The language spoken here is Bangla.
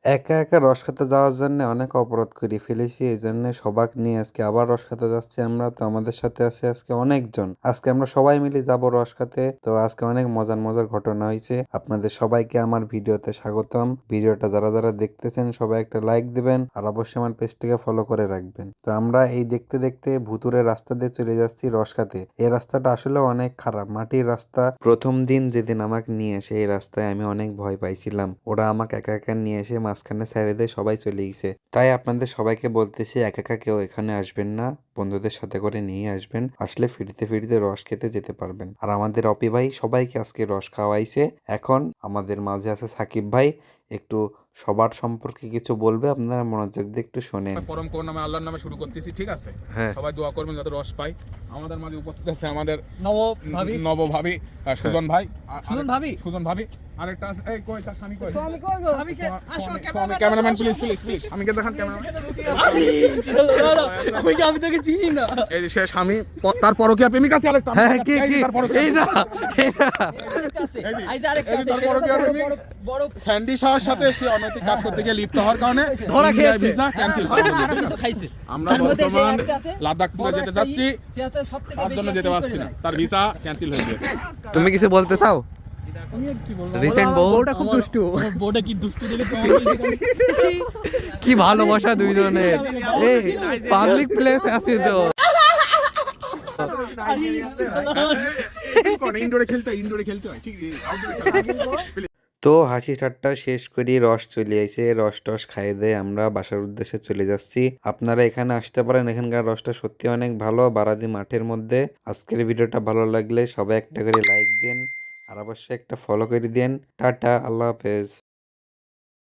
একা একা রস খেতে যাওয়ার জন্য অনেক অপরাধ করে ফেলেছি, এই জন্য সবাক নিয়ে আজকে আবার রস খেতে যাচ্ছি আমরা। তো আমাদের সাথে আছে আজকে অনেকজন, আজকে আমরা সবাই মিলে যাব রস খেতে। তো আজকে অনেক মজার মজার ঘটনা হয়েছে। আপনাদের সবাইকে আমার ভিডিওতে স্বাগতম। ভিডিওটা যারা যারা দেখতেছেন সবাই একটা লাইক দিবেন, আর অবশ্যই আমার পেজটিকে ফলো করে রাখবেন। তো আমরা এই দেখতে দেখতে ভুতুরে রাস্তা দিয়ে চলে যাচ্ছি রস খেতে। এই রাস্তাটা আসলে অনেক খারাপ, মাটির রাস্তা। প্রথম দিন যেদিন আমাকে নিয়ে এসে এই রাস্তায় আমি অনেক ভয় পাইছিলাম। ওরা আমাকে একা একা নিয়ে এসে মাঝখানে ছেড়ে দিয়ে সবাই চলে গেছে। তাই আপনাদের সবাইকে বলতেছি, একা একা কেউ এখানে আসবেন না, বন্ধুদের সাথে করে নিয়ে আসবেন। আসলে ফিরতে ফিরতে রস খেতে যেতে পারবেন। আর আমাদের অপি ভাই সবাইকে আজকে রস খাওয়াইছে। এখন আমাদের মাঝে আছে সাকিব ভাই, একটু সবার সম্পর্কে কিছু বলবে, আপনারা মনোযোগ দিয়ে একটু শোনেন। পরম করুন নামে আল্লাহর নামে শুরু করতেছি, ঠিক আছে? হ্যাঁ। সবাই দোয়া করবেন যাতে রস পাই। আমাদের মাঝে উপস্থিত আছে আমাদের নব ভাবি সুজন ভাই, সুজন ভাবি আরেকটা আছে, এই কই তার স্বামী কই? ভাবিকে আসো ক্যামেরাম্যান প্লিজ স্বামীকে দেখান, ক্যামেরাম্যান। আমি তোকে চিনি না। এই যে সে স্বামী, তার পরকীয়া প্রেমিক আছে আরেকটা। হ্যাঁ, কি এই যে তার পরকীয়া, এই না, এই না। এই যে তার পরকীয়া প্রেমিক স্যান্ডি শাহর সাথে সে অনৈতিক কাজ করতে গিয়ে লিপ্ত হওয়ার কারণে ধরা খেয়েছে। ভিসা ক্যান্সেল খাইছে। আমরা বর্তমান লাদাখ ট্যুরে যেতে যাচ্ছি, তার জন্য যেতে পারছি না, তার ভিসা ক্যান্সেল হয়ে গেছে। তুমি কিছু বলতে চাও? রিসেন্ট বউটা খুব দুষ্টু। বউটা কি দুষ্টু দেখে কি ভালোবাসা দুইজনের, এই পাবলিক প্লেস আছে তো। ইনডোরে খেলতে হয়, ঠিক? তো হাসি ঠাট্টা শেষ করি, রস চলে আইছে, রস টস খাইয়ে দিয়ে আমরা বাসার উদ্দেশ্যে চলে যাচ্ছি। আপনারা এখানে আসতে পারেন, এখানকার রসটা সত্যি অনেক ভালো, বারাদি মাঠের মধ্যে। আজকের ভিডিওটা ভালো লাগলে সবাই একটা করে লাইক দিন, আর অবশ্যই একটা ফলো করে দিন। টাটা, আল্লাহ হাফেজ।